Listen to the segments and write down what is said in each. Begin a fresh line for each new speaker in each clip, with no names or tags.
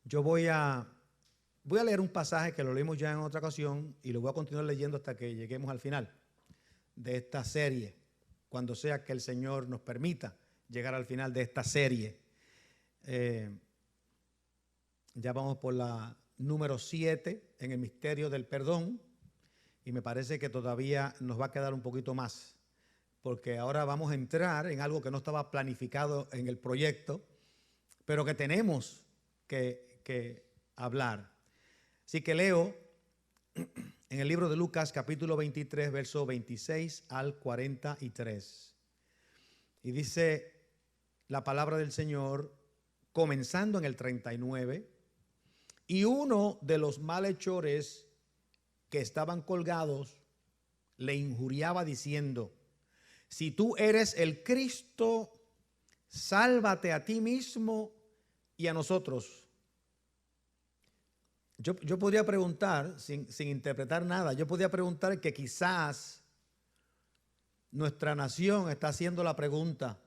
Yo voy a leer un pasaje que lo leímos ya en otra ocasión y lo voy a continuar leyendo hasta que lleguemos al final de esta serie, cuando sea que el Señor nos permita llegar al final de esta serie. Ya vamos por la número 7 en el misterio del perdón y me parece que todavía nos va a quedar un poquito más, porque ahora vamos a entrar en algo que no estaba planificado en el proyecto, pero que tenemos que hablar. Así que leo en el libro de Lucas capítulo 23, verso 26 al 43. Y dice la palabra del Señor, comenzando en el 39, y uno de los malhechores que estaban colgados le injuriaba diciendo: si tú eres el Cristo, sálvate a ti mismo y a nosotros. Yo podría preguntar, sin interpretar nada, yo podría preguntar que quizás nuestra nación está haciendo la pregunta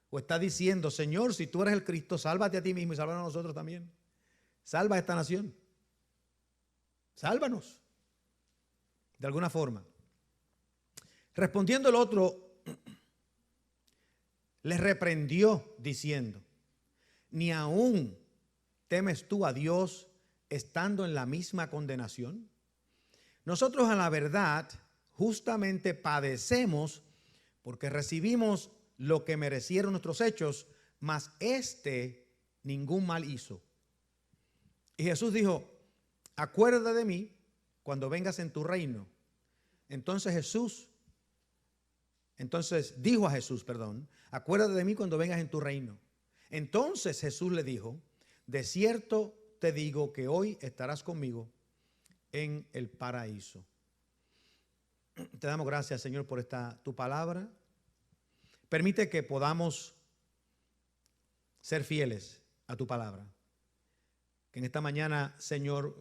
o está diciendo: Señor, si tú eres el Cristo, sálvate a ti mismo y sálvanos a nosotros también. Salva a esta nación. Sálvanos. De alguna forma. Respondiendo el otro, le reprendió diciendo: ¿ni aún temes tú a Dios estando en la misma condenación? Nosotros, a la verdad, justamente padecemos porque recibimos lo que merecieron nuestros hechos, mas ningún mal hizo. Y Jesús dijo: acuérdate de mí cuando vengas en tu reino. Entonces dijo a Jesús, acuérdate de mí cuando vengas en tu reino. Entonces Jesús le dijo: de cierto te digo que hoy estarás conmigo en el paraíso. Te damos gracias, Señor, por tu palabra. Permite que podamos ser fieles a tu palabra. Que en esta mañana, Señor,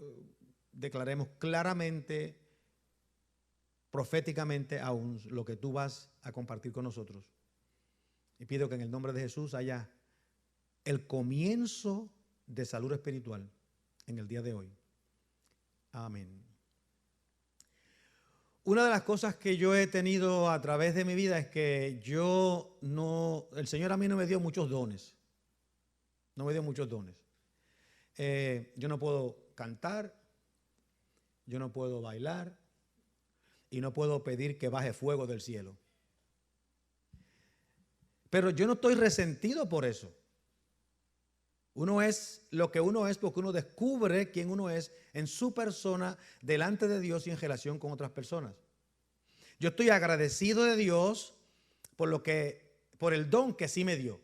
declaremos claramente, proféticamente aún, lo que tú vas a compartir con nosotros. Y pido que en el nombre de Jesús haya el comienzo de salud espiritual en el día de hoy. Amén. Una de las cosas que yo he tenido a través de mi vida es que el Señor a mí no me dio muchos dones. No me dio muchos dones. Yo no puedo cantar, yo no puedo bailar y no puedo pedir que baje fuego del cielo. Pero yo no estoy resentido por eso. Uno es lo que uno es porque uno descubre quién uno es en su persona delante de Dios y en relación con otras personas. Yo estoy agradecido de Dios por el don que sí me dio.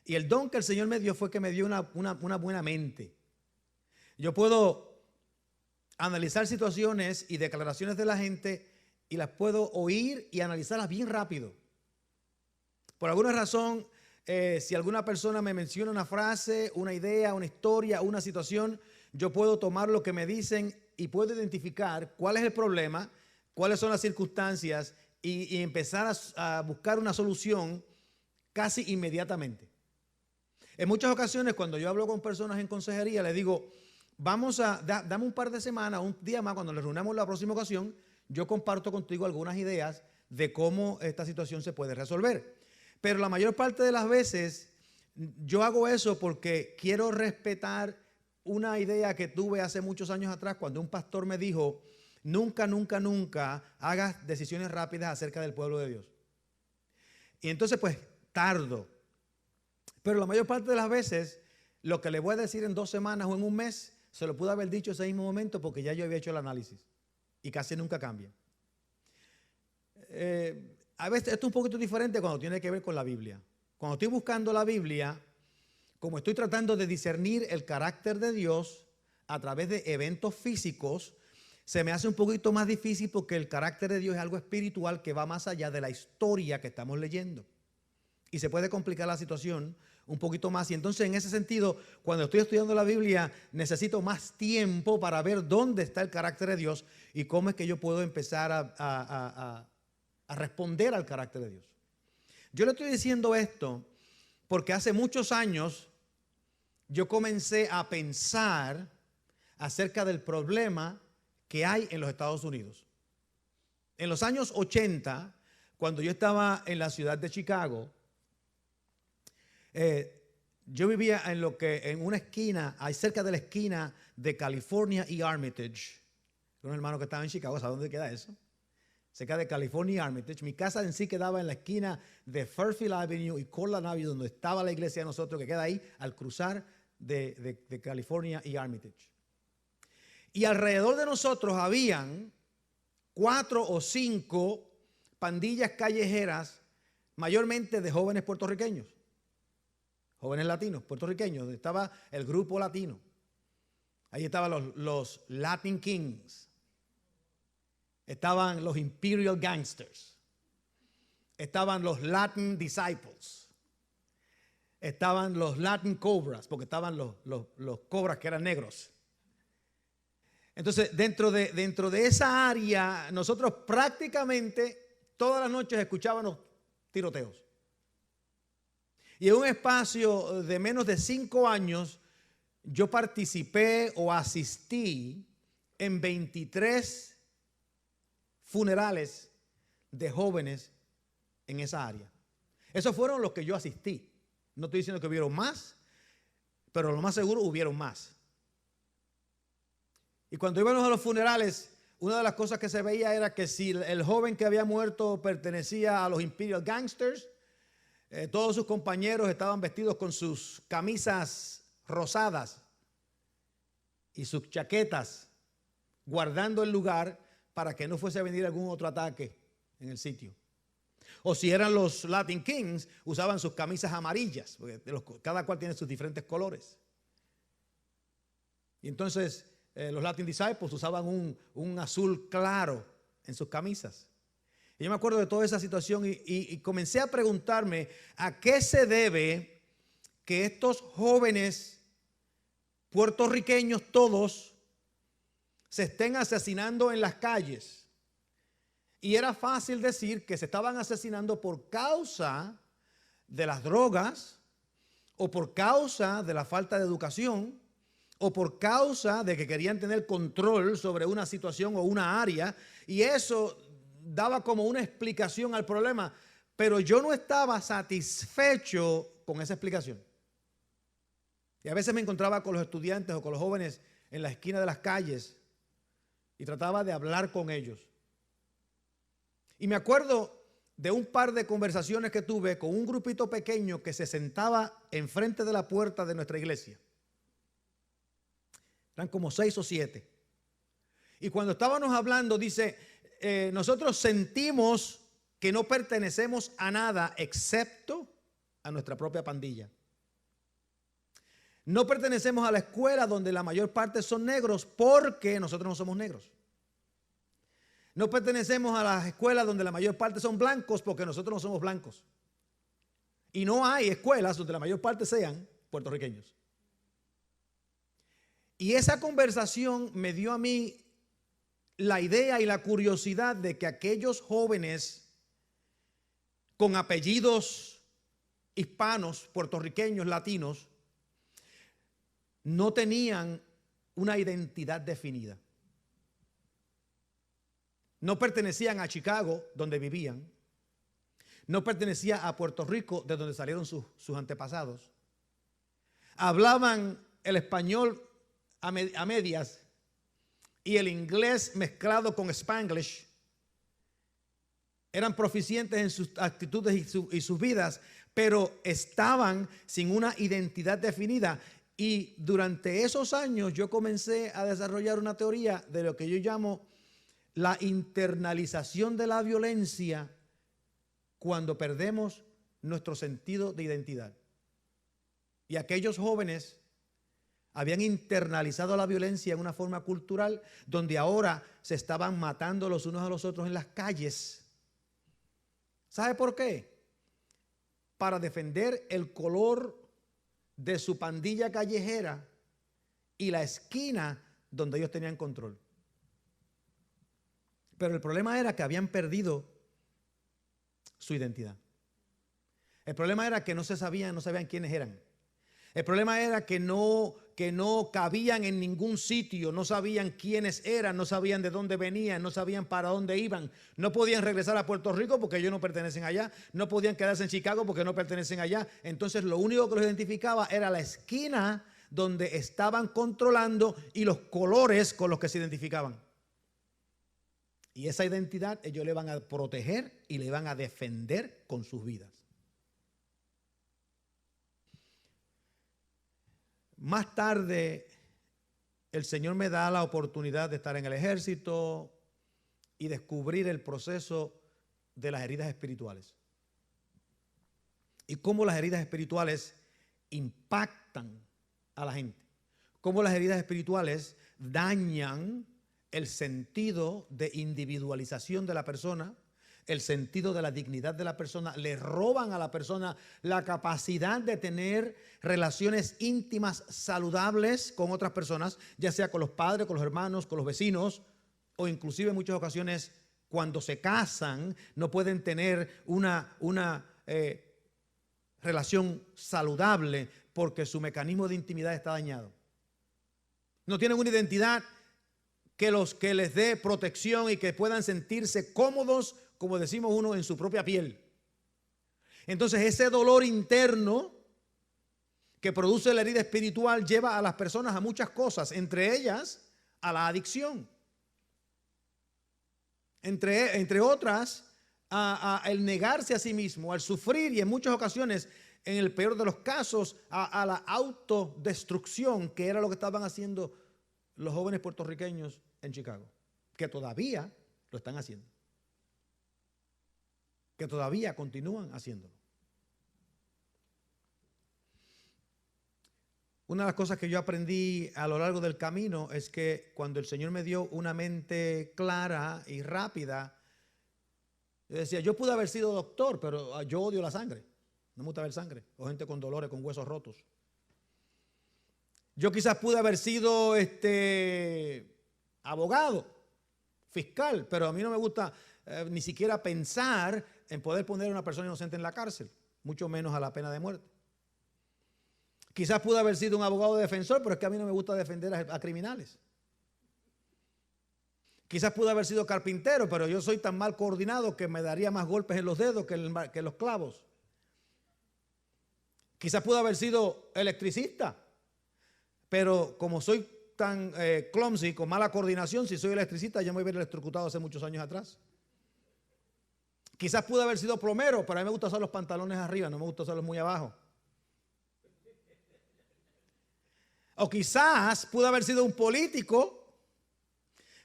Y el don que el Señor me dio fue que me dio una buena mente. Yo puedo analizar situaciones y declaraciones de la gente y las puedo oír y analizarlas bien rápido. Por alguna razón, si alguna persona me menciona una frase, una idea, una historia, una situación, yo puedo tomar lo que me dicen y puedo identificar cuál es el problema, cuáles son las circunstancias y empezar a buscar una solución casi inmediatamente. En muchas ocasiones, cuando yo hablo con personas en consejería, les digo: dame un par de semanas, un día más, cuando nos reunamos la próxima ocasión, yo comparto contigo algunas ideas de cómo esta situación se puede resolver. Pero la mayor parte de las veces yo hago eso porque quiero respetar una idea que tuve hace muchos años atrás, cuando un pastor me dijo: nunca hagas decisiones rápidas acerca del pueblo de Dios. Y entonces pues tardo. Pero la mayor parte de las veces lo que le voy a decir en 2 semanas o en un mes, se lo pude haber dicho ese mismo momento porque ya yo había hecho el análisis. Y casi nunca cambia. A veces esto es un poquito diferente cuando tiene que ver con la Biblia. Cuando estoy buscando la Biblia, como estoy tratando de discernir el carácter de Dios a través de eventos físicos, se me hace un poquito más difícil porque el carácter de Dios es algo espiritual que va más allá de la historia que estamos leyendo. Y se puede complicar la situación un poquito más. Y entonces, en ese sentido, cuando estoy estudiando la Biblia, necesito más tiempo para ver dónde está el carácter de Dios y cómo es que yo puedo empezar a responder al carácter de Dios. Yo le estoy diciendo esto porque hace muchos años yo comencé a pensar acerca del problema que hay en los Estados Unidos. En los años 80, cuando yo estaba en la ciudad de Chicago, yo vivía en una esquina, ahí cerca de la esquina de California y Armitage. Un hermano que estaba en Chicago, ¿sabe dónde queda eso? Cerca de California y Armitage. Mi casa en sí quedaba en la esquina de Fairfield Avenue y Cortland Avenue, donde estaba la iglesia de nosotros, que queda ahí al cruzar de California y Armitage. Y alrededor de nosotros habían 4 o 5 pandillas callejeras, mayormente de jóvenes puertorriqueños, jóvenes latinos, puertorriqueños, donde estaba el grupo latino. Ahí estaban los Latin Kings, estaban los Imperial Gangsters, estaban los Latin Disciples, estaban los Latin Cobras, porque estaban los cobras que eran negros. Entonces, dentro de esa área, nosotros prácticamente todas las noches escuchábamos tiroteos. Y en un espacio de menos de 5 años, yo participé o asistí en 23 funerales de jóvenes en esa área. Esos fueron los que yo asistí. No estoy diciendo que hubieron más, pero lo más seguro hubieron más. Y cuando íbamos a los funerales, una de las cosas que se veía era que si el joven que había muerto pertenecía a los Imperial Gangsters, todos sus compañeros estaban vestidos con sus camisas rosadas y sus chaquetas, guardando el lugar para que no fuese a venir algún otro ataque en el sitio. O si eran los Latin Kings, usaban sus camisas amarillas, porque cada cual tiene sus diferentes colores. Y entonces los Latin Disciples usaban un azul claro en sus camisas. Y yo me acuerdo de toda esa situación y comencé a preguntarme a qué se debe que estos jóvenes puertorriqueños todos se estén asesinando en las calles. Y era fácil decir que se estaban asesinando por causa de las drogas o por causa de la falta de educación o por causa de que querían tener control sobre una situación o una área, y eso daba como una explicación al problema, pero yo no estaba satisfecho con esa explicación. Y a veces me encontraba con los estudiantes o con los jóvenes en la esquina de las calles y trataba de hablar con ellos. Y me acuerdo de un par de conversaciones que tuve con un grupito pequeño que se sentaba enfrente de la puerta de nuestra iglesia. Eran como 6 o 7. Y cuando estábamos hablando, dice, nosotros sentimos que no pertenecemos a nada excepto a nuestra propia pandilla. No pertenecemos a la escuela donde la mayor parte son negros porque nosotros no somos negros. No pertenecemos a las escuelas donde la mayor parte son blancos porque nosotros no somos blancos. Y no hay escuelas donde la mayor parte sean puertorriqueños. Y esa conversación me dio a mí la idea y la curiosidad de que aquellos jóvenes con apellidos hispanos, puertorriqueños, latinos, no tenían una identidad definida. No pertenecían a Chicago, donde vivían. No pertenecían a Puerto Rico, de donde salieron sus antepasados. Hablaban el español a medias y el inglés mezclado con Spanglish. Eran proficientes en sus actitudes y sus vidas, pero estaban sin una identidad definida. Y durante esos años yo comencé a desarrollar una teoría de lo que yo llamo la internalización de la violencia cuando perdemos nuestro sentido de identidad. Y aquellos jóvenes habían internalizado la violencia en una forma cultural donde ahora se estaban matando los unos a los otros en las calles. ¿Sabe por qué? Para defender el color de su pandilla callejera y la esquina donde ellos tenían control. Pero el problema era que habían perdido su identidad. El problema era que no sabían quiénes eran. El problema era que no cabían en ningún sitio, no sabían quiénes eran, no sabían de dónde venían, no sabían para dónde iban. No podían regresar a Puerto Rico porque ellos no pertenecen allá, no podían quedarse en Chicago porque no pertenecen allá. Entonces lo único que los identificaba era la esquina donde estaban controlando y los colores con los que se identificaban. Y esa identidad ellos le van a proteger y le van a defender con sus vidas. Más tarde, el Señor me da la oportunidad de estar en el ejército y descubrir el proceso de las heridas espirituales. Y cómo las heridas espirituales impactan a la gente. Cómo las heridas espirituales dañan el sentido de individualización de la persona, el sentido de la dignidad de la persona, le roban a la persona la capacidad de tener relaciones íntimas saludables con otras personas, ya sea con los padres, con los hermanos, con los vecinos, o inclusive en muchas ocasiones cuando se casan no pueden tener una relación saludable porque su mecanismo de intimidad está dañado. No tienen una identidad que les dé protección y que puedan sentirse cómodos, como decimos uno, en su propia piel. Entonces ese dolor interno que produce la herida espiritual lleva a las personas a muchas cosas, entre ellas a la adicción. Entre otras, el negarse a sí mismo, al sufrir y en muchas ocasiones, en el peor de los casos, a la autodestrucción, que era lo que estaban haciendo los jóvenes puertorriqueños en Chicago, que todavía lo están haciendo, que todavía continúan haciéndolo. Una de las cosas que yo aprendí a lo largo del camino es que cuando el Señor me dio una mente clara y rápida, yo decía, yo pude haber sido doctor, pero yo odio la sangre, no me gusta ver sangre, o gente con dolores, con huesos rotos. Yo quizás pude haber sido abogado, fiscal, pero a mí no me gusta ni siquiera pensar en poder poner a una persona inocente en la cárcel, mucho menos a la pena de muerte. Quizás pude haber sido un abogado defensor, pero es que a mí no me gusta defender a criminales. Quizás pude haber sido carpintero, pero yo soy tan mal coordinado que me daría más golpes en los dedos que los clavos. Quizás pude haber sido electricista, pero como soy tan clumsy, con mala coordinación, si soy electricista ya me hubiera electrocutado hace muchos años atrás. Quizás pude haber sido plomero, pero a mí me gusta usar los pantalones arriba, no me gusta usarlos muy abajo. O quizás pude haber sido un político,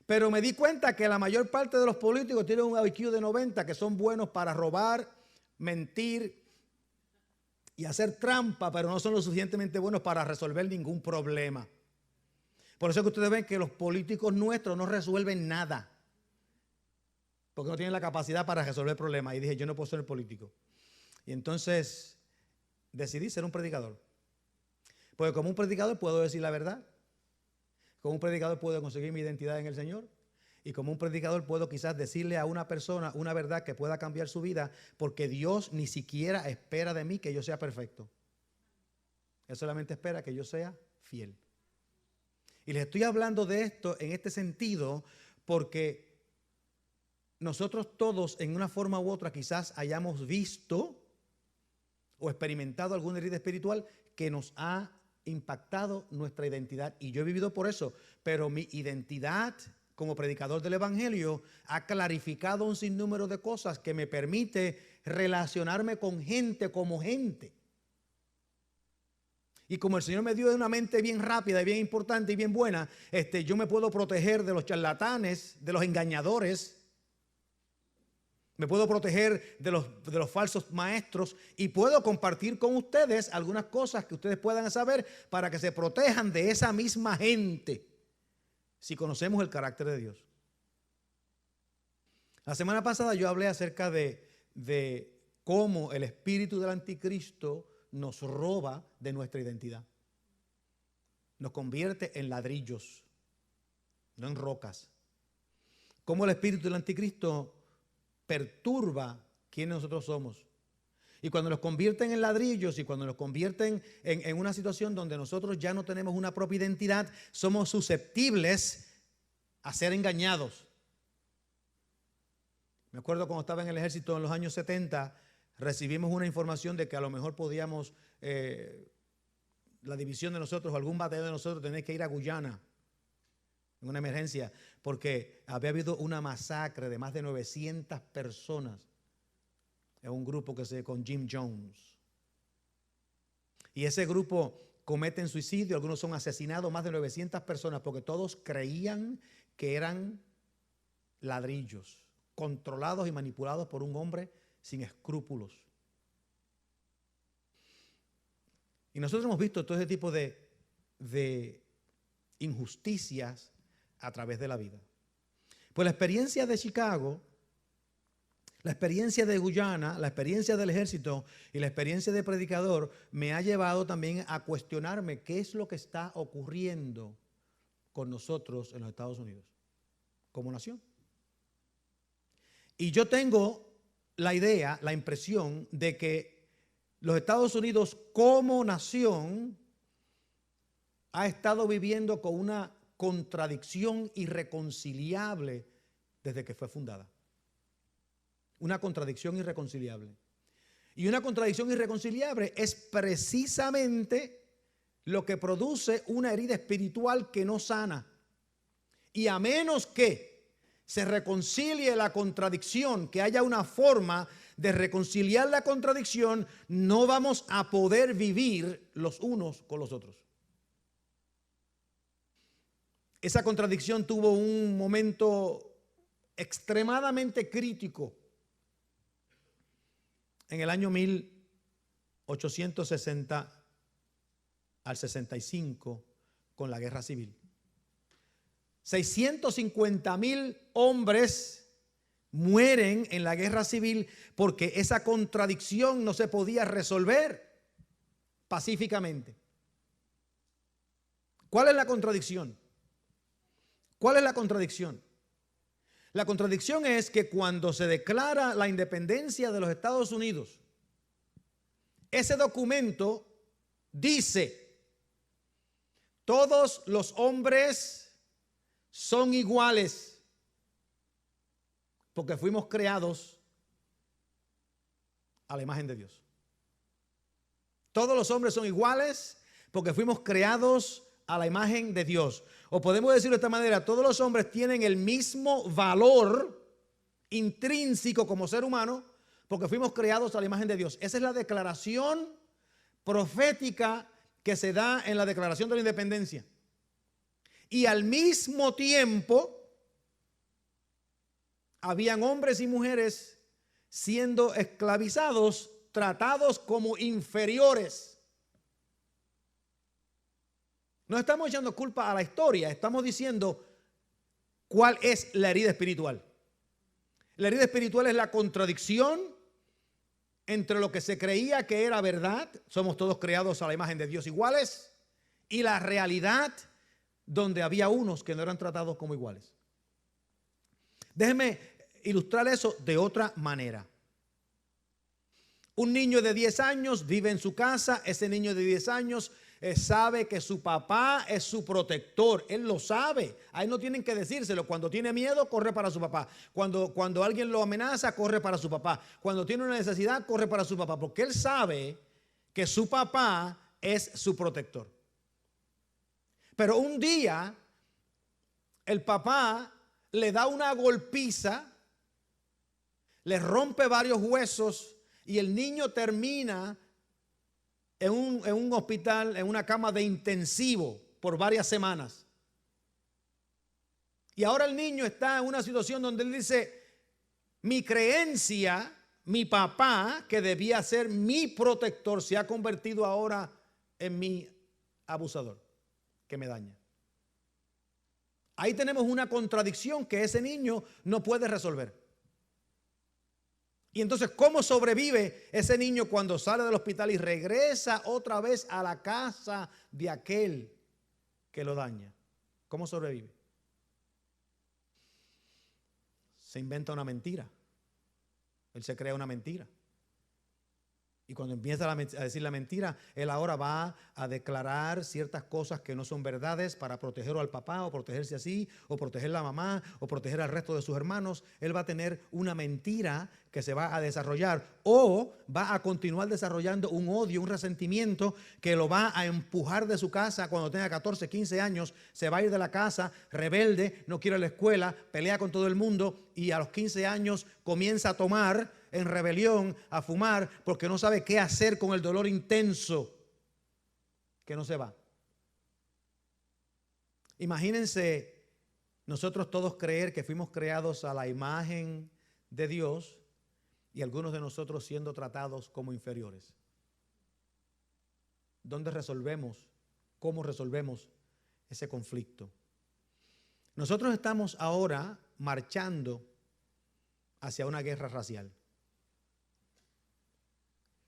pero me di cuenta que la mayor parte de los políticos tienen un IQ de 90, que son buenos para robar, mentir y hacer trampa, pero no son lo suficientemente buenos para resolver ningún problema. Por eso es que ustedes ven que los políticos nuestros no resuelven nada, porque no tienen la capacidad para resolver problemas. Y dije, yo no puedo ser político. Y entonces decidí ser un predicador. Porque como un predicador puedo decir la verdad. Como un predicador puedo conseguir mi identidad en el Señor. Y como un predicador puedo quizás decirle a una persona una verdad que pueda cambiar su vida, porque Dios ni siquiera espera de mí que yo sea perfecto. Él solamente espera que yo sea fiel. Y les estoy hablando de esto en este sentido porque nosotros todos en una forma u otra quizás hayamos visto o experimentado alguna herida espiritual que nos ha impactado nuestra identidad, y yo he vivido por eso, pero mi identidad como predicador del evangelio ha clarificado un sinnúmero de cosas que me permite relacionarme con gente como gente. Y como el Señor me dio una mente bien rápida y bien importante y bien buena, yo me puedo proteger de los charlatanes, de los engañadores. Me puedo proteger de los falsos maestros y puedo compartir con ustedes algunas cosas que ustedes puedan saber para que se protejan de esa misma gente si conocemos el carácter de Dios. La semana pasada yo hablé acerca de cómo el espíritu del anticristo nos roba de nuestra identidad. Nos convierte en ladrillos, no en rocas. Cómo el espíritu del anticristo perturba quiénes nosotros somos. Y cuando los convierten en ladrillos y cuando los convierten en una situación donde nosotros ya no tenemos una propia identidad, somos susceptibles a ser engañados. Me acuerdo cuando estaba en el ejército en los años 70, recibimos una información de que a lo mejor podíamos, la división de nosotros, algún batallón de nosotros, tener que ir a Guyana en una emergencia, porque había habido una masacre de más de 900 personas en un grupo con Jim Jones. Y ese grupo cometen suicidio, algunos son asesinados, más de 900 personas, porque todos creían que eran ladrillos, controlados y manipulados por un hombre sin escrúpulos. Y nosotros hemos visto todo ese tipo de injusticias a través de la vida. Pues la experiencia de Chicago, la experiencia de Guyana, la experiencia del ejército y la experiencia de predicador me ha llevado también a cuestionarme qué es lo que está ocurriendo con nosotros en los Estados Unidos como nación. Y yo tengo la idea, la impresión de que los Estados Unidos como nación ha estado viviendo con una contradicción irreconciliable desde que fue fundada. Una contradicción irreconciliable. Y una contradicción irreconciliable es precisamente lo que produce una herida espiritual que no sana. Y a menos que se reconcilie la contradicción, que haya una forma de reconciliar la contradicción, no vamos a poder vivir los unos con los otros. Esa contradicción tuvo un momento extremadamente crítico en el año 1860 al 65 con la guerra civil. 650,000 hombres mueren en la guerra civil porque esa contradicción no se podía resolver pacíficamente. ¿Cuál es la contradicción? ¿Cuál es la contradicción? La contradicción es que cuando se declara la independencia de los Estados Unidos, ese documento dice: todos los hombres son iguales porque fuimos creados a la imagen de Dios. Todos los hombres son iguales porque fuimos creados a la imagen de Dios. O podemos decirlo de esta manera: todos los hombres tienen el mismo valor intrínseco como ser humano porque fuimos creados a la imagen de Dios. Esa es la declaración profética que se da en la Declaración de la Independencia. Y al mismo tiempo habían hombres y mujeres siendo esclavizados, tratados como inferiores. No estamos echando culpa a la historia, estamos diciendo cuál es la herida espiritual. La herida espiritual es la contradicción entre lo que se creía que era verdad, somos todos creados a la imagen de Dios iguales, y la realidad donde había unos que no eran tratados como iguales. Déjenme ilustrar eso de otra manera. Un niño de 10 años vive en su casa. Ese niño de 10 años sabe que su papá es su protector. Él lo sabe. A él no tienen que decírselo. Cuando tiene miedo, corre para su papá. Cuando alguien lo amenaza, corre para su papá. Cuando tiene una necesidad, corre para su papá. Porque él sabe que su papá es su protector. Pero un día el papá le da una golpiza, le rompe varios huesos y el niño termina en un hospital, en una cama de intensivo por varias semanas. Y ahora el niño está en una situación donde él dice: mi creencia, mi papá, que debía ser mi protector, se ha convertido ahora en mi abusador, que me daña. Ahí tenemos una contradicción que ese niño no puede resolver. Y entonces, ¿cómo sobrevive ese niño cuando sale del hospital y regresa otra vez a la casa de aquel que lo daña? ¿Cómo sobrevive? Se inventa una mentira. Él se crea una mentira. Y cuando empieza a decir la mentira, él ahora va a declarar ciertas cosas que no son verdades para proteger al papá o protegerse así, o proteger a la mamá o proteger al resto de sus hermanos. Él va a tener una mentira que se va a desarrollar o va a continuar desarrollando un odio, un resentimiento que lo va a empujar de su casa cuando tenga 14, 15 años. Se va a ir de la casa rebelde, no quiere ir a la escuela, pelea con todo el mundo y a los 15 años comienza a tomar en rebelión, a fumar, porque no sabe qué hacer con el dolor intenso que no se va. Imagínense nosotros todos creer que fuimos creados a la imagen de Dios y algunos de nosotros siendo tratados como inferiores. ¿Dónde resolvemos? ¿Cómo resolvemos ese conflicto? Nosotros estamos ahora marchando hacia una guerra racial.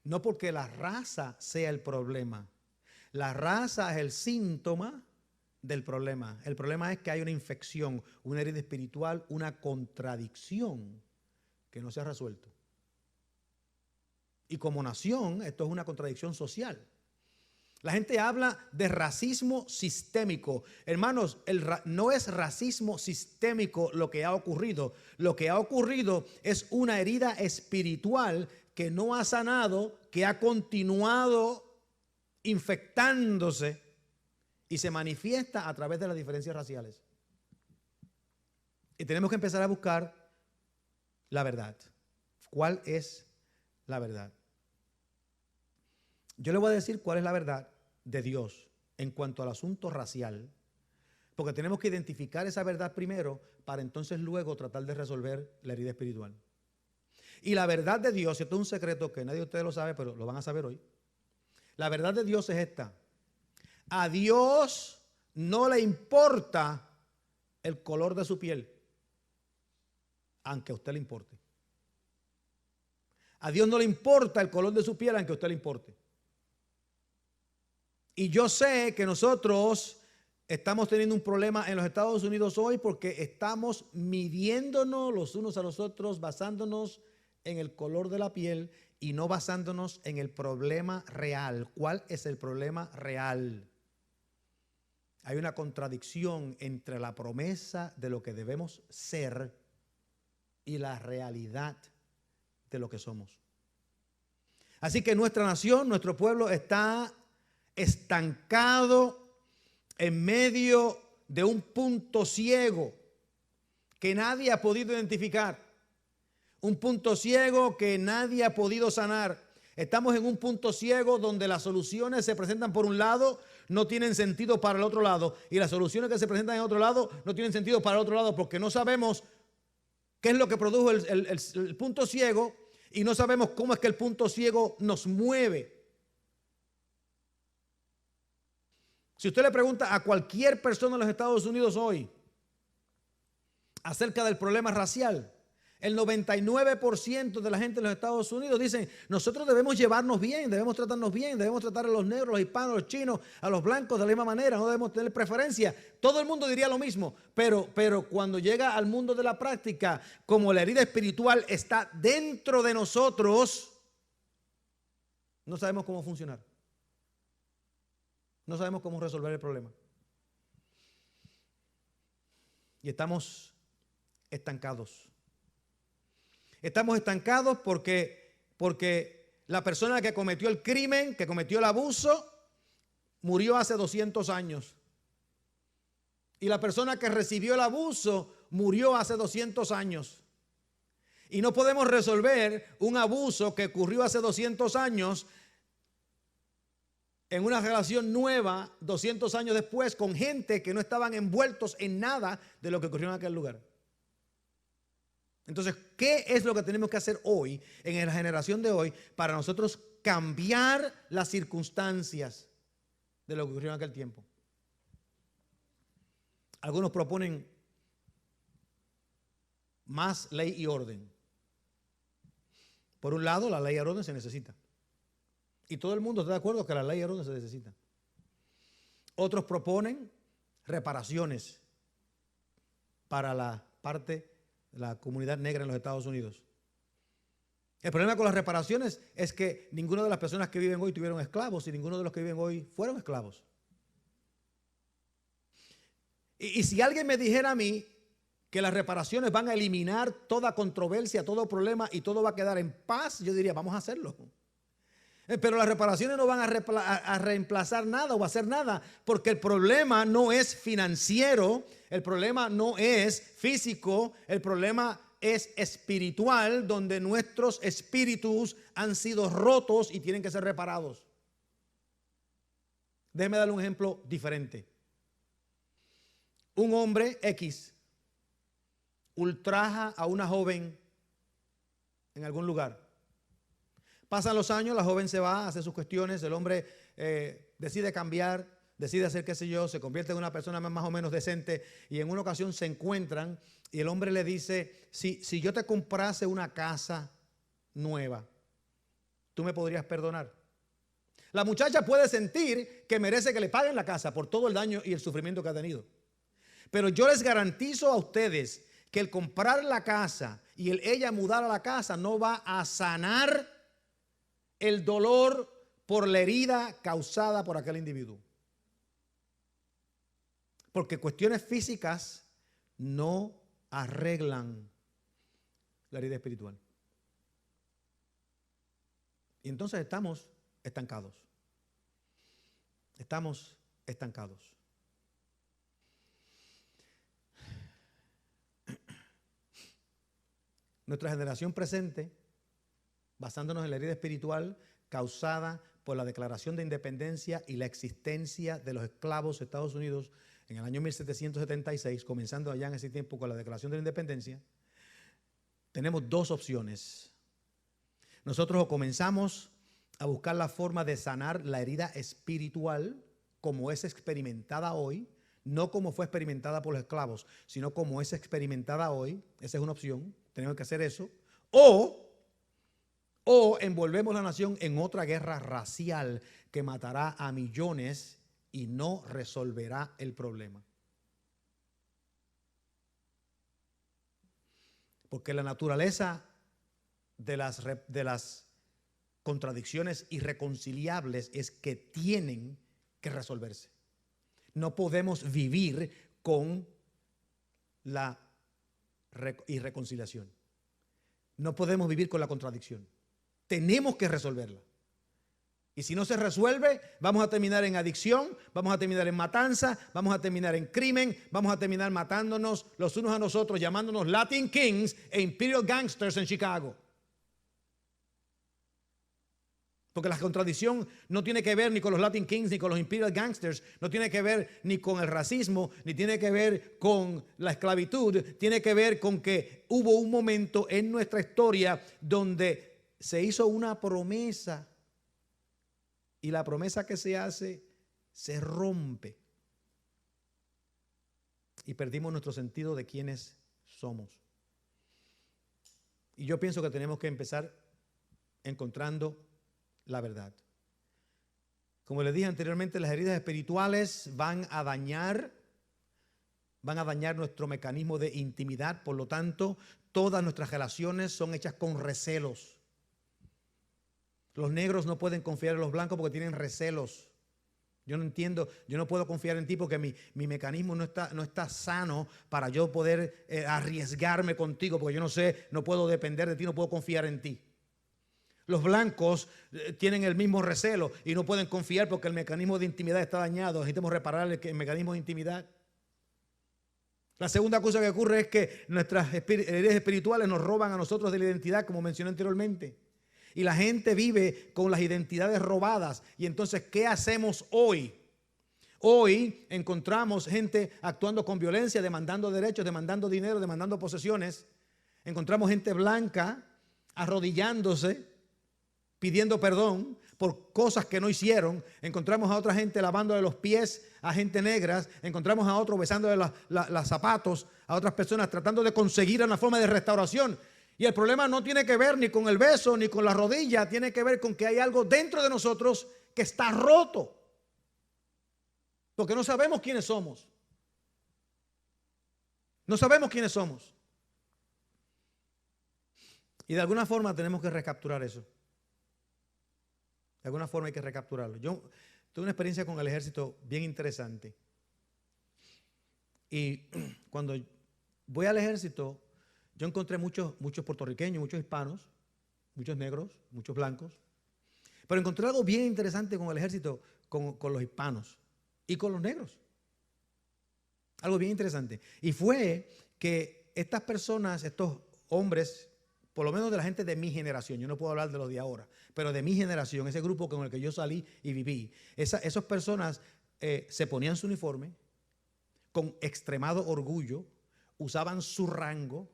No porque la raza sea el problema. La raza es el síntoma del problema. El problema es que hay una infección, una herida espiritual, una contradicción que no se ha resuelto. Y como nación, esto es una contradicción social. La gente habla de racismo sistémico. Hermanos, no es racismo sistémico lo que ha ocurrido. Lo que ha ocurrido es una herida espiritual que no ha sanado, que ha continuado infectándose y se manifiesta a través de las diferencias raciales. Y tenemos que empezar a buscar la verdad. ¿Cuál es la verdad? Yo le voy a decir cuál es la verdad de Dios en cuanto al asunto racial, porque tenemos que identificar esa verdad primero para entonces luego tratar de resolver la herida espiritual. Y la verdad de Dios, esto es un secreto que nadie de ustedes lo sabe, pero lo van a saber hoy. La verdad de Dios es esta: a Dios no le importa el color de su piel, aunque a usted le importe. A Dios no le importa el color de su piel, aunque a usted le importe. Y yo sé que nosotros estamos teniendo un problema en los Estados Unidos hoy porque estamos midiéndonos los unos a los otros, basándonos en el color de la piel y no basándonos en el problema real. ¿Cuál es el problema real? Hay una contradicción entre la promesa de lo que debemos ser y la realidad de lo que somos. Así que nuestra nación, nuestro pueblo está estancado en medio de un punto ciego que nadie ha podido identificar. Un punto ciego que nadie ha podido sanar. Estamos en un punto ciego donde las soluciones se presentan por un lado, no tienen sentido para el otro lado, y las soluciones que se presentan en otro lado no tienen sentido para el otro lado, porque no sabemos qué es lo que produjo el punto ciego y no sabemos cómo es que el punto ciego nos mueve. Si usted le pregunta a cualquier persona en los Estados Unidos hoy acerca del problema racial, el 99% de la gente en los Estados Unidos dicen: nosotros debemos llevarnos bien, debemos tratarnos bien, debemos tratar a los negros, a los hispanos, a los chinos, a los blancos de la misma manera, no debemos tener preferencia. Todo el mundo diría lo mismo, pero cuando llega al mundo de la práctica, como la herida espiritual está dentro de nosotros, no sabemos cómo funcionar. No sabemos cómo resolver el problema. Y estamos estancados. Estamos estancados porque la persona que cometió el crimen, que cometió el abuso, murió hace 200 años. Y la persona que recibió el abuso murió hace 200 años. Y no podemos resolver un abuso que ocurrió hace 200 años en una relación nueva 200 años después con gente que no estaban envueltos en nada de lo que ocurrió en aquel lugar. Entonces, ¿qué es lo que tenemos que hacer hoy, en la generación de hoy, para nosotros cambiar las circunstancias de lo que ocurrió en aquel tiempo? Algunos proponen más ley y orden. Por un lado, la ley y orden se necesita. Y todo el mundo está de acuerdo que la ley y orden se necesita. Otros proponen reparaciones para la parte de la comunidad negra en los Estados Unidos. El problema con las reparaciones es que ninguna de las personas que viven hoy tuvieron esclavos y ninguno de los que viven hoy fueron esclavos. Y si alguien me dijera a mí que las reparaciones van a eliminar toda controversia, todo problema y todo va a quedar en paz, yo diría, vamos a hacerlo. Pero las reparaciones no van a reemplazar nada o a hacer nada, porque el problema no es financiero, el problema no es físico, el problema es espiritual, donde nuestros espíritus han sido rotos y tienen que ser reparados. Déjeme darle un ejemplo diferente. Un hombre X ultraja a una joven en algún lugar. Pasan los años, la joven se va a hacer sus cuestiones, el hombre decide cambiar, decide hacer qué sé yo, se convierte en una persona más o menos decente y en una ocasión se encuentran y el hombre le dice, si yo te comprase una casa nueva, ¿tú me podrías perdonar? La muchacha puede sentir que merece que le paguen la casa por todo el daño y el sufrimiento que ha tenido. Pero yo les garantizo a ustedes que el comprar la casa y el ella mudar a la casa no va a sanar el dolor por la herida causada por aquel individuo. Porque cuestiones físicas no arreglan la herida espiritual. Y entonces estamos estancados. Estamos estancados. Nuestra generación presente, basándonos en la herida espiritual causada por la Declaración de Independencia y la existencia de los esclavos de Estados Unidos en el año 1776, comenzando allá en ese tiempo con la Declaración de la Independencia, tenemos dos opciones. Nosotros o comenzamos a buscar la forma de sanar la herida espiritual como es experimentada hoy, no como fue experimentada por los esclavos, sino como es experimentada hoy. Esa es una opción, tenemos que hacer eso. O envolvemos la nación en otra guerra racial que matará a millones y no resolverá el problema. Porque la naturaleza de las contradicciones irreconciliables es que tienen que resolverse. No podemos vivir con la irreconciliación. No podemos vivir con la contradicción. Tenemos que resolverla. Y si no se resuelve, vamos a terminar en adicción, vamos a terminar en matanza, vamos a terminar en crimen, vamos a terminar matándonos los unos a nosotros, llamándonos Latin Kings e Imperial Gangsters en Chicago. Porque la contradicción no tiene que ver ni con los Latin Kings ni con los Imperial Gangsters, no tiene que ver ni con el racismo, ni tiene que ver con la esclavitud, tiene que ver con que hubo un momento en nuestra historia donde se hizo una promesa y la promesa que se hace se rompe y perdimos nuestro sentido de quiénes somos. Y yo pienso que tenemos que empezar encontrando la verdad. Como les dije anteriormente, las heridas espirituales van a dañar nuestro mecanismo de intimidad. Por lo tanto, todas nuestras relaciones son hechas con recelos. Los negros no pueden confiar en los blancos porque tienen recelos. Yo no entiendo, yo no puedo confiar en ti porque mi mecanismo no está sano para yo poder arriesgarme contigo, porque yo no sé, no puedo depender de ti, no puedo confiar en ti. Los blancos tienen el mismo recelo y no pueden confiar porque el mecanismo de intimidad está dañado. Necesitamos reparar el mecanismo de intimidad. La segunda cosa que ocurre es que nuestras heridas espirituales nos roban a nosotros de la identidad, como mencioné anteriormente. Y la gente vive con las identidades robadas. Y entonces, ¿qué hacemos hoy? Hoy encontramos gente actuando con violencia, demandando derechos, demandando dinero, demandando posesiones. Encontramos gente blanca arrodillándose, pidiendo perdón por cosas que no hicieron. Encontramos a otra gente lavándole los pies a gente negra. Encontramos a otros besándole los zapatos a otras personas, tratando de conseguir una forma de restauración. Y el problema no tiene que ver ni con el beso ni con la rodilla, tiene que ver con que hay algo dentro de nosotros que está roto. Porque no sabemos quiénes somos. No sabemos quiénes somos. Y de alguna forma tenemos que recapturar eso. De alguna forma hay que recapturarlo. Yo tuve una experiencia con el ejército bien interesante. Y cuando voy al ejército, yo encontré muchos puertorriqueños, muchos hispanos, muchos negros, muchos blancos. Pero encontré algo bien interesante con el ejército, con los hispanos y con los negros. Algo bien interesante. Y fue que estas personas, estos hombres, por lo menos de la gente de mi generación, yo no puedo hablar de los de ahora, pero de mi generación, ese grupo con el que yo salí y viví, esas personas se ponían su uniforme con extremado orgullo, usaban su rango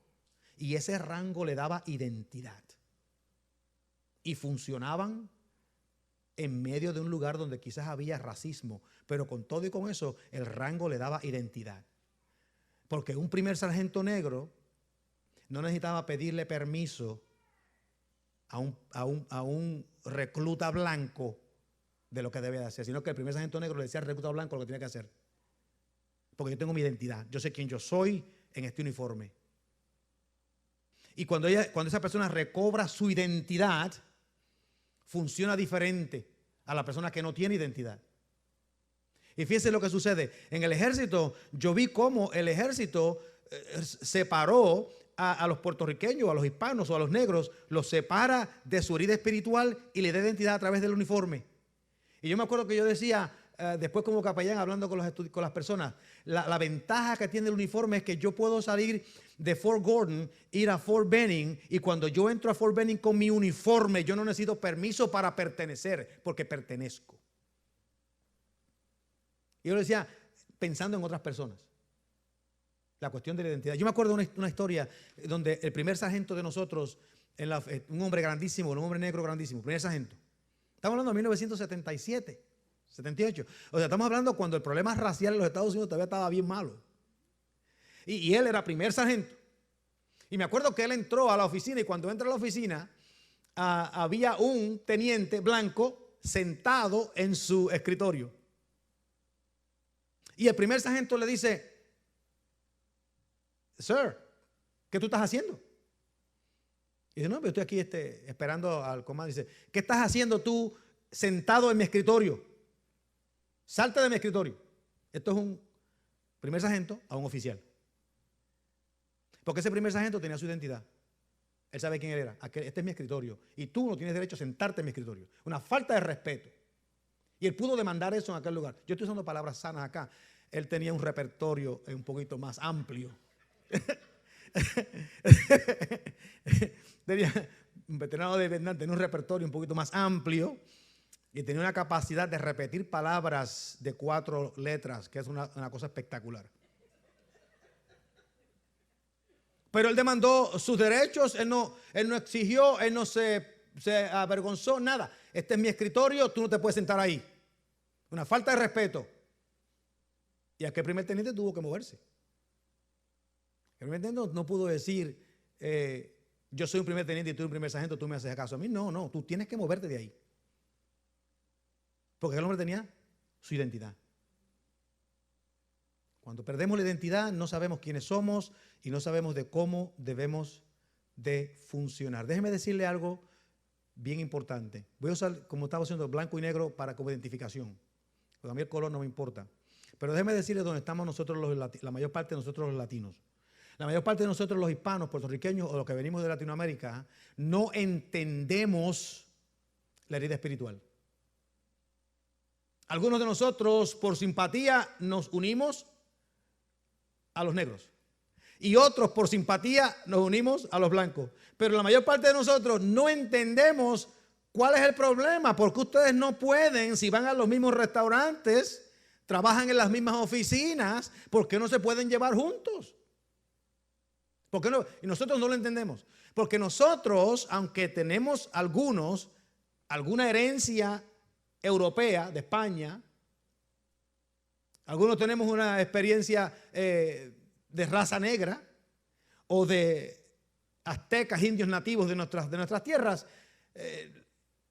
y ese rango le daba identidad. Y funcionaban en medio de un lugar donde quizás había racismo, pero con todo y con eso el rango le daba identidad. Porque un primer sargento negro no necesitaba pedirle permiso a un recluta blanco de lo que debe de hacer, sino que el primer sargento negro le decía al recluta blanco lo que tenía que hacer. Porque yo tengo mi identidad, yo sé quién yo soy en este uniforme. Y cuando esa persona recobra su identidad, funciona diferente a la persona que no tiene identidad. Y fíjense lo que sucede. En el ejército, yo vi cómo el ejército separó a los puertorriqueños, a los hispanos o a los negros, los separa de su herida espiritual y le da identidad a través del uniforme. Y yo me acuerdo que yo decía, después como capellán hablando con las personas, la ventaja que tiene el uniforme es que yo puedo salir de Fort Gordon, ir a Fort Benning, y cuando yo entro a Fort Benning con mi uniforme, yo no necesito permiso para pertenecer, porque pertenezco. Y yo lo decía pensando en otras personas, la cuestión de la identidad. Yo me acuerdo de una historia donde el primer sargento de nosotros, un hombre grandísimo, un hombre negro grandísimo, primer sargento. Estamos hablando de 1977, 78. O sea, estamos hablando cuando el problema racial en los Estados Unidos todavía estaba bien malo. Y él era primer sargento. Y me acuerdo que él entró a la oficina y cuando entra a la oficina había un teniente blanco sentado en su escritorio. Y el primer sargento le dice, Sir, ¿qué tú estás haciendo? Y dice, no, pero estoy aquí esperando al comando. Dice, ¿qué estás haciendo tú sentado en mi escritorio? Salte de mi escritorio. Esto es un primer sargento a un oficial. Porque ese primer sargento tenía su identidad. Él sabe quién él era. Este es mi escritorio. Y tú no tienes derecho a sentarte en mi escritorio. Una falta de respeto. Y él pudo demandar eso en aquel lugar. Yo estoy usando palabras sanas acá. Él tenía un repertorio un poquito más amplio. Tenía un veterano de Vietnam, tenía un repertorio un poquito más amplio y tenía una capacidad de repetir palabras de 4 letras, que es una cosa espectacular. Pero él demandó sus derechos, él no exigió, él no se avergonzó, nada. Este es mi escritorio, tú no te puedes sentar ahí. Una falta de respeto. Y aquel primer teniente tuvo que moverse. El primer teniente no pudo decir, yo soy un primer teniente y tú un primer sargento, tú me haces caso a mí. No, tú tienes que moverte de ahí. Porque el hombre tenía su identidad. Cuando perdemos la identidad no sabemos quiénes somos y no sabemos de cómo debemos de funcionar. Déjeme decirle algo bien importante. Voy a usar, como estaba haciendo, blanco y negro como identificación. Porque a mí el color no me importa. Pero déjeme decirle dónde estamos nosotros, la mayor parte de nosotros los latinos. La mayor parte de nosotros los hispanos, puertorriqueños o los que venimos de Latinoamérica, no entendemos la herida espiritual. Algunos de nosotros por simpatía nos unimos a los negros y otros por simpatía nos unimos a los blancos. Pero la mayor parte de nosotros no entendemos cuál es el problema, porque ustedes no pueden, si van a los mismos restaurantes, trabajan en las mismas oficinas, ¿por qué no se pueden llevar juntos? ¿Por qué no? Y nosotros no lo entendemos. Porque nosotros, aunque tenemos alguna herencia europea de España, algunos tenemos una experiencia de raza negra o de aztecas, indios nativos de nuestras tierras,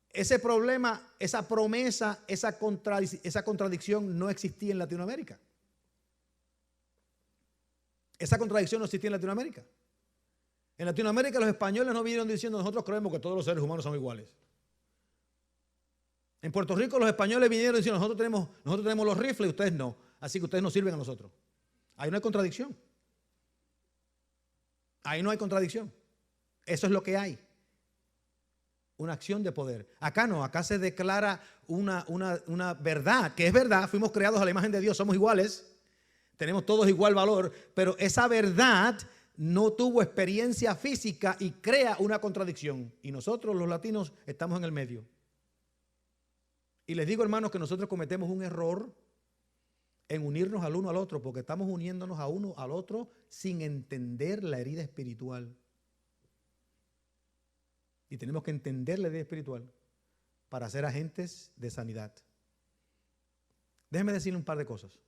ese problema, esa promesa, esa contradicción no existía en Latinoamérica. Esa contradicción no existía en Latinoamérica. En Latinoamérica los españoles no vinieron diciendo nosotros creemos que todos los seres humanos son iguales. En Puerto Rico los españoles vinieron diciendo nosotros tenemos los rifles y ustedes no. Así que ustedes nos sirven a nosotros. Ahí no hay contradicción. Ahí no hay contradicción. Eso es lo que hay. Una acción de poder. Acá no, acá se declara una verdad, que es verdad, fuimos creados a la imagen de Dios, somos iguales, tenemos todos igual valor, pero esa verdad no tuvo experiencia física y crea una contradicción. Y nosotros los latinos estamos en el medio. Y les digo, hermanos, que nosotros cometemos un error en unirnos al uno al otro, porque estamos uniéndonos a uno al otro sin entender la herida espiritual. Y tenemos que entender la herida espiritual para ser agentes de sanidad. Déjenme decirle un par de cosas.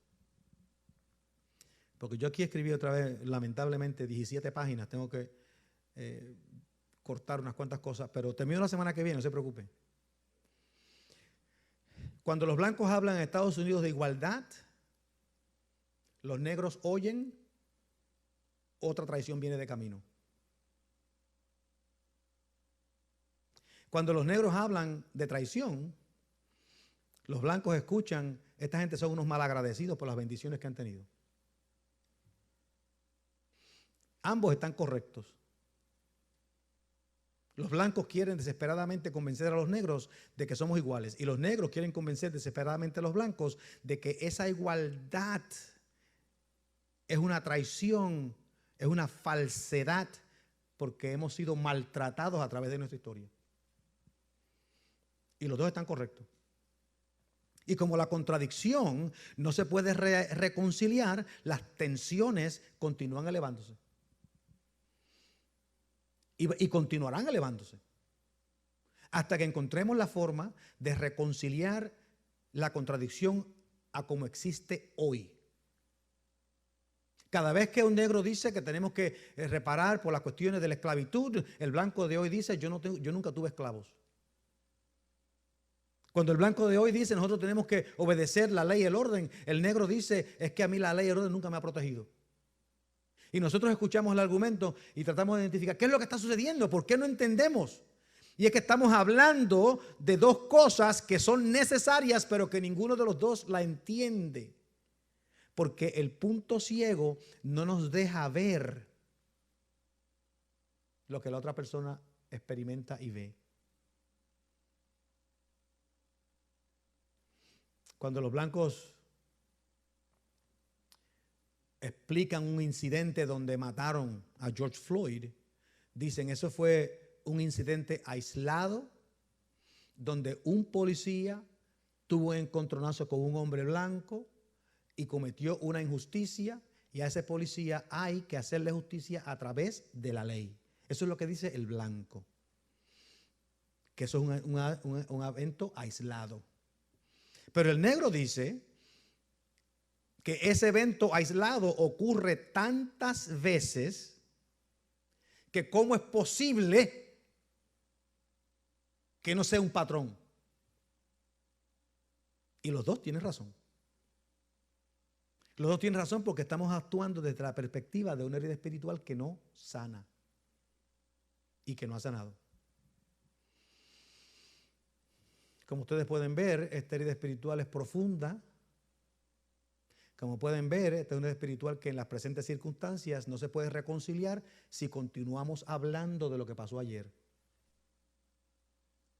Porque yo aquí escribí otra vez, lamentablemente, 17 páginas. Tengo que cortar unas cuantas cosas, pero termino la semana que viene, no se preocupen. Cuando los blancos hablan en Estados Unidos de igualdad, los negros oyen, otra traición viene de camino. Cuando los negros hablan de traición, los blancos escuchan, esta gente son unos malagradecidos por las bendiciones que han tenido. Ambos están correctos. Los blancos quieren desesperadamente convencer a los negros de que somos iguales y los negros quieren convencer desesperadamente a los blancos de que esa igualdad es una traición, es una falsedad, porque hemos sido maltratados a través de nuestra historia. Y los dos están correctos. Y como la contradicción no se puede reconciliar, las tensiones continúan elevándose. Y continuarán elevándose. Hasta que encontremos la forma de reconciliar la contradicción a como existe hoy. Cada vez que un negro dice que tenemos que reparar por las cuestiones de la esclavitud, el blanco de hoy dice yo nunca tuve esclavos. Cuando el blanco de hoy dice nosotros tenemos que obedecer la ley y el orden, el negro dice es que a mí la ley y el orden nunca me ha protegido. Y nosotros escuchamos el argumento y tratamos de identificar qué es lo que está sucediendo, por qué no entendemos. Y es que estamos hablando de dos cosas que son necesarias, pero que ninguno de los dos la entiende. Porque el punto ciego no nos deja ver lo que la otra persona experimenta y ve. Cuando los blancos explican un incidente donde mataron a George Floyd, dicen eso fue un incidente aislado donde un policía tuvo un encontronazo con un hombre blanco y cometió una injusticia, y a ese policía hay que hacerle justicia a través de la ley. Eso es lo que dice el blanco, que eso es un evento aislado. Pero el negro dice que ese evento aislado ocurre tantas veces que cómo es posible que no sea un patrón. Y los dos tienen razón. Los dos tienen razón porque estamos actuando desde la perspectiva de una herida espiritual que no sana y que no ha sanado. Como ustedes pueden ver, esta herida espiritual es profunda. Como pueden ver, esta es una herida espiritual que en las presentes circunstancias no se puede reconciliar si continuamos hablando de lo que pasó ayer.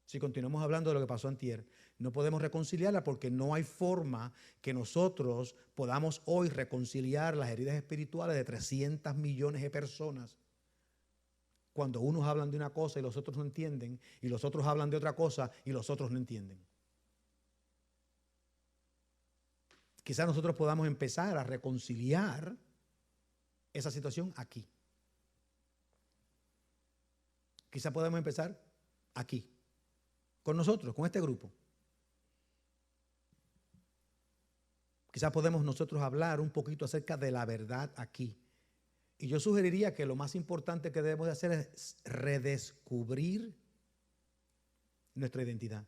Si continuamos hablando de lo que pasó antier, no podemos reconciliarla porque no hay forma que nosotros podamos hoy reconciliar las heridas espirituales de 300 millones de personas. Cuando unos hablan de una cosa y los otros no entienden, y los otros hablan de otra cosa y los otros no entienden. Quizás nosotros podamos empezar a reconciliar esa situación aquí. Quizás podamos empezar aquí, con nosotros, con este grupo. Quizás podemos nosotros hablar un poquito acerca de la verdad aquí. Y yo sugeriría que lo más importante que debemos de hacer es redescubrir nuestra identidad.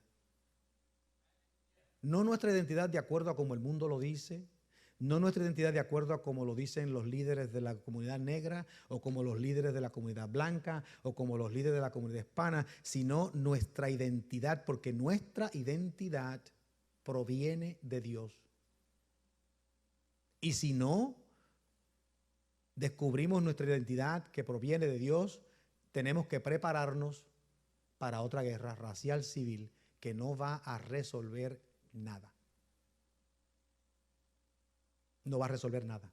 No nuestra identidad de acuerdo a como el mundo lo dice, No nuestra identidad de acuerdo a como lo dicen los líderes de la comunidad negra o como los líderes de la comunidad blanca o como los líderes de la comunidad hispana, sino nuestra identidad, porque nuestra identidad proviene de Dios. Y si no descubrimos nuestra identidad que proviene de Dios, tenemos que prepararnos para otra guerra racial civil que no va a resolver nada. No va a resolver nada.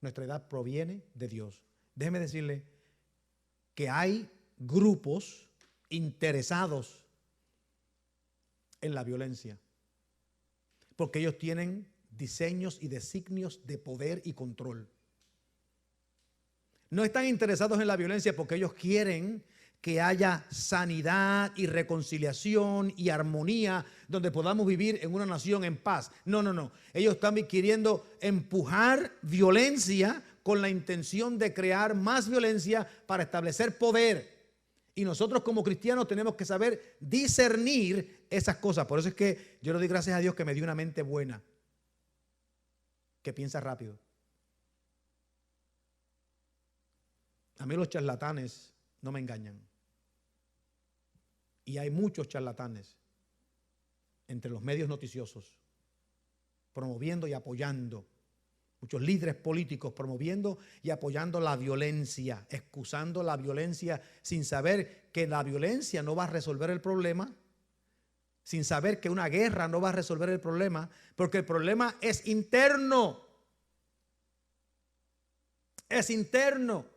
Nuestra edad proviene de Dios. Déjeme decirle que hay grupos interesados en la violencia, porque ellos tienen diseños y designios de poder y control. No están interesados en la violencia porque ellos quieren que haya sanidad y reconciliación y armonía donde podamos vivir en una nación en paz. No, no, no. Ellos están queriendo empujar violencia con la intención de crear más violencia para establecer poder. Y nosotros como cristianos tenemos que saber discernir esas cosas. Por eso es que yo le doy gracias a Dios que me dio una mente buena, que piensa rápido. A mí los charlatanes no me engañan. Y hay muchos charlatanes entre los medios noticiosos, promoviendo y apoyando. Muchos líderes políticos promoviendo y apoyando la violencia, excusando la violencia sin saber que la violencia no va a resolver el problema, sin saber que una guerra no va a resolver el problema, porque el problema es interno. Es interno.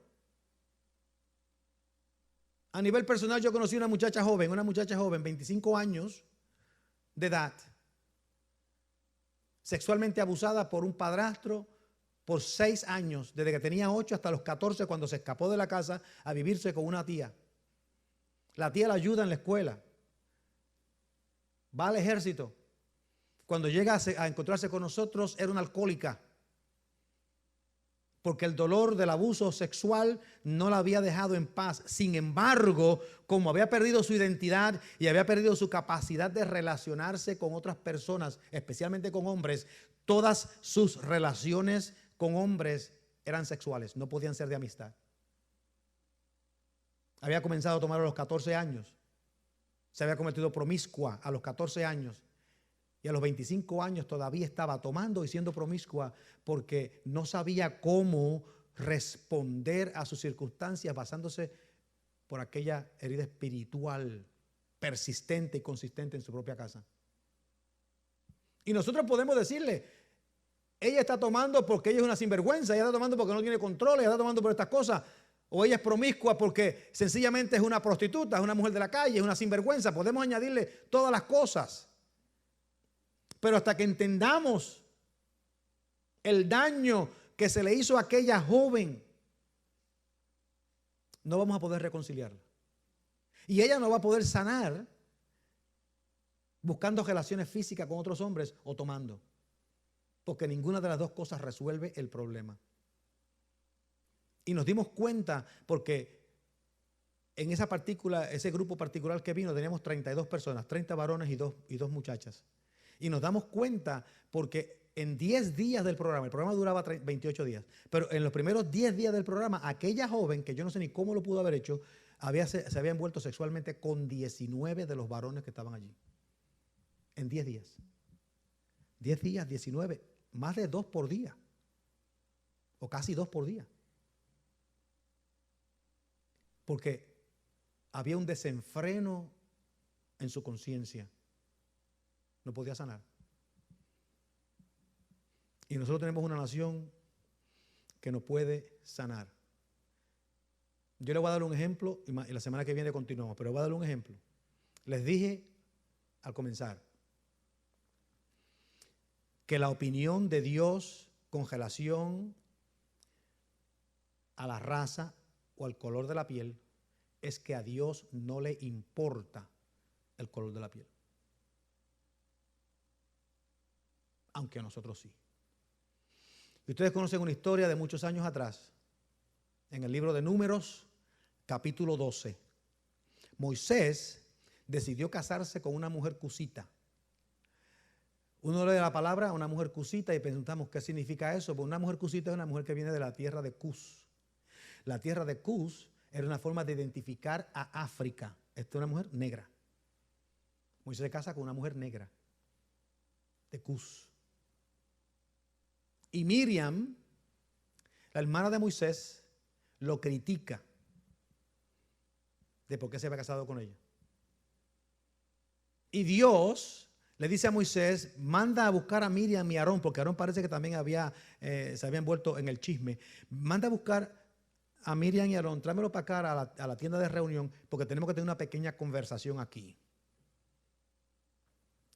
A nivel personal, yo conocí una muchacha joven, 25 años de edad, sexualmente abusada por un padrastro por 6 años, desde que tenía 8 hasta los 14, cuando se escapó de la casa a vivirse con una tía. La tía la ayuda en la escuela, va al ejército. Cuando llega a encontrarse con nosotros, era una alcohólica, porque el dolor del abuso sexual no la había dejado en paz. Sin embargo, como había perdido su identidad y había perdido su capacidad de relacionarse con otras personas, especialmente con hombres, todas sus relaciones con hombres eran sexuales, no podían ser de amistad. Había comenzado a tomar a los 14 años, se había convertido promiscua a los 14 años. Y a los 25 años todavía estaba tomando y siendo promiscua porque no sabía cómo responder a sus circunstancias basándose por aquella herida espiritual persistente y consistente en su propia casa. Y nosotros podemos decirle, ella está tomando porque ella es una sinvergüenza, ella está tomando porque no tiene control, ella está tomando por estas cosas. O ella es promiscua porque sencillamente es una prostituta, es una mujer de la calle, es una sinvergüenza. Podemos añadirle todas las cosas. Pero hasta que entendamos el daño que se le hizo a aquella joven, no vamos a poder reconciliarla. Y ella no va a poder sanar buscando relaciones físicas con otros hombres o tomando. Porque ninguna de las dos cosas resuelve el problema. Y nos dimos cuenta porque en ese grupo particular que vino teníamos 32 personas, 30 varones y dos muchachas. Y nos damos cuenta porque en 10 días del programa, el programa duraba 28 días, pero en los primeros 10 días del programa, aquella joven, que yo no sé ni cómo lo pudo haber hecho, se había envuelto sexualmente con 19 de los varones que estaban allí. En 10 días. 10 días, 19, más de 2 por día. O casi 2 por día. Porque había un desenfreno en su conciencia. No podía sanar. Y nosotros tenemos una nación que no puede sanar. Yo le voy a dar un ejemplo y la semana que viene continuamos, pero voy a dar un ejemplo. Les dije al comenzar que la opinión de Dios con relación a la raza o al color de la piel es que a Dios no le importa el color de la piel. Aunque a nosotros sí. Y ustedes conocen una historia de muchos años atrás, en el libro de Números, capítulo 12. Moisés decidió casarse con una mujer cusita. Uno lee la palabra una mujer cusita y preguntamos qué significa eso. Pues una mujer cusita es una mujer que viene de la tierra de Cus. La tierra de Cus era una forma de identificar a África. Esta es una mujer negra. Moisés se casa con una mujer negra de Cus. Y Miriam, la hermana de Moisés, lo critica de por qué se había casado con ella. Y Dios le dice a Moisés, manda a buscar a Miriam y a Aarón, porque Aarón parece que también se había envuelto en el chisme. Manda a buscar a Miriam y a Aarón, tráemelo para acá a la tienda de reunión, porque tenemos que tener una pequeña conversación aquí.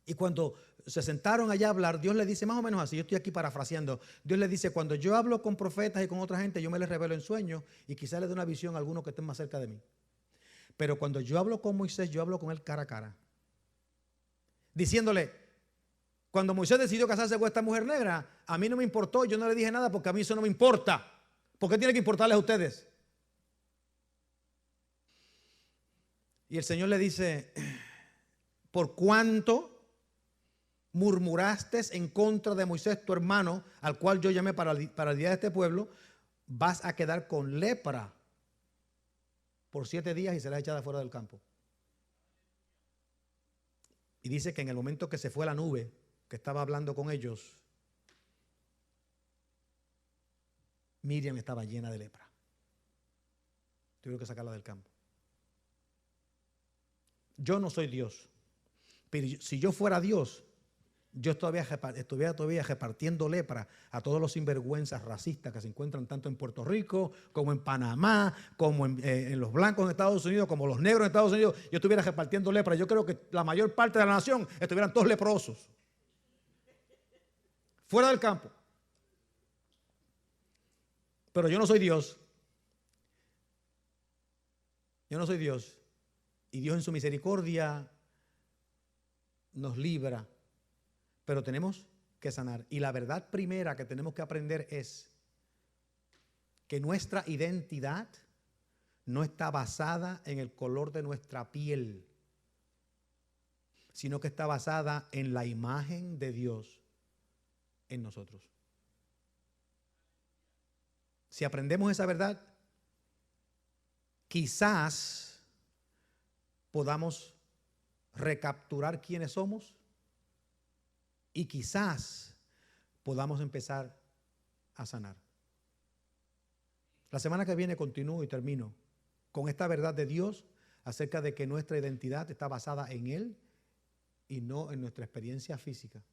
Y cuando se sentaron allá a hablar, Dios le dice, más o menos así, yo estoy aquí parafraseando, Dios le dice, cuando yo hablo con profetas y con otra gente, yo me les revelo en sueños y quizás les dé una visión a algunos que estén más cerca de mí. Pero cuando yo hablo con Moisés, yo hablo con él cara a cara. Diciéndole, cuando Moisés decidió casarse con esta mujer negra, a mí no me importó, yo no le dije nada porque a mí eso no me importa. ¿Por qué tiene que importarles a ustedes? Y el Señor le dice, por cuánto murmuraste en contra de Moisés, tu hermano, al cual yo llamé para el día de este pueblo, vas a quedar con lepra por 7 días y serás echada fuera del campo. Y dice que en el momento que se fue la nube, que estaba hablando con ellos, Miriam estaba llena de lepra. Tuvieron que sacarla del campo. Yo no soy Dios, pero si yo fuera Dios, yo estuviera todavía repartiendo lepra a todos los sinvergüenzas racistas que se encuentran tanto en Puerto Rico, como en Panamá, como en los blancos en Estados Unidos, como los negros en Estados Unidos. Yo estuviera repartiendo lepra. Yo creo que la mayor parte de la nación estuvieran todos leprosos. Fuera del campo. Pero yo no soy Dios. Yo no soy Dios. Y Dios en su misericordia nos libra. Pero tenemos que sanar. Y la verdad primera que tenemos que aprender es que nuestra identidad no está basada en el color de nuestra piel, sino que está basada en la imagen de Dios en nosotros. Si aprendemos esa verdad, quizás podamos recapturar quiénes somos y quizás podamos empezar a sanar. La semana que viene continúo y termino con esta verdad de Dios acerca de que nuestra identidad está basada en Él y no en nuestra experiencia física.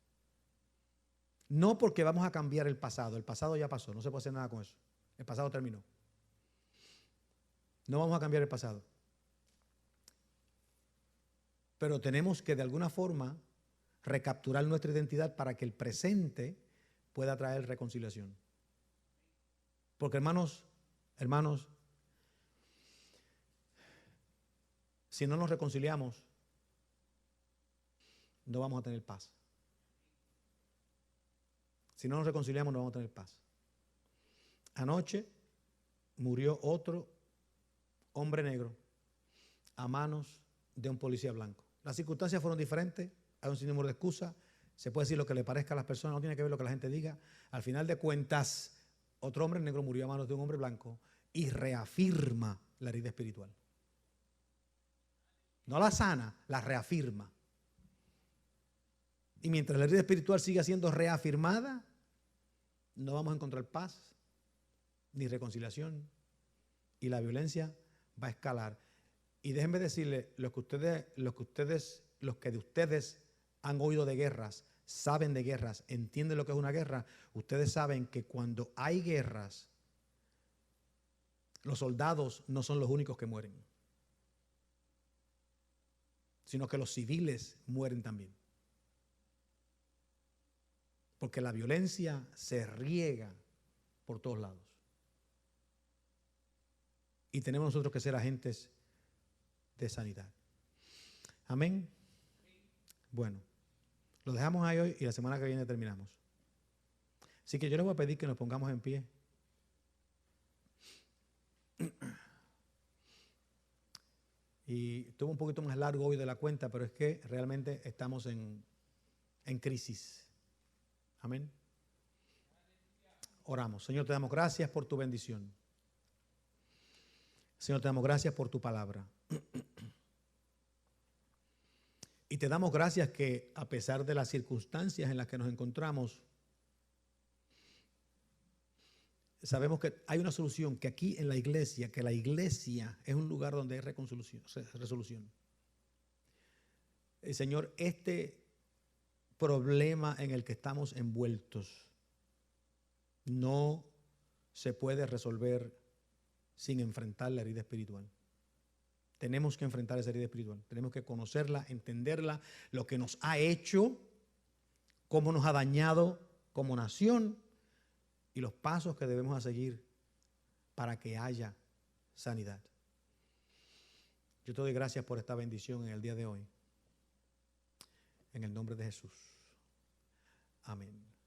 No porque vamos a cambiar el pasado ya pasó, no se puede hacer nada con eso. El pasado terminó. No vamos a cambiar el pasado. Pero tenemos que de alguna forma recapturar nuestra identidad para que el presente pueda traer reconciliación. Porque hermanos, si no nos reconciliamos, no vamos a tener paz. Si no nos reconciliamos, no vamos a tener paz. Anoche murió otro hombre negro a manos de un policía blanco. Las circunstancias fueron diferentes, hay un sinnúmero de excusas, se puede decir lo que le parezca a las personas, no tiene que ver lo que la gente diga. Al final de cuentas, otro hombre negro murió a manos de un hombre blanco y reafirma la herida espiritual. No la sana, la reafirma. Y mientras la herida espiritual siga siendo reafirmada, no vamos a encontrar paz ni reconciliación y la violencia va a escalar. Y déjenme decirle, los que de ustedes han oído de guerras, saben de guerras, entienden lo que es una guerra, ustedes saben que cuando hay guerras, los soldados no son los únicos que mueren, sino que los civiles mueren también. Porque la violencia se riega por todos lados. Y tenemos nosotros que ser agentes de sanidad. Amén. Bueno, lo dejamos ahí hoy y la semana que viene terminamos. Así que yo les voy a pedir que nos pongamos en pie. Y estuvo un poquito más largo hoy de la cuenta, pero es que realmente estamos en en crisis. Amén. Oramos. Señor, te damos gracias por tu bendición. Señor, te damos gracias por tu palabra. Y te damos gracias que a pesar de las circunstancias en las que nos encontramos, sabemos que hay una solución, que aquí en la iglesia, que la iglesia es un lugar donde hay resolución. Señor, este problema en el que estamos envueltos no se puede resolver sin enfrentar la herida espiritual. Tenemos que enfrentar esa herida espiritual. Tenemos que conocerla, entenderla, lo que nos ha hecho, cómo nos ha dañado como nación y los pasos que debemos seguir para que haya sanidad. Yo te doy gracias por esta bendición en el día de hoy. En el nombre de Jesús. Amén.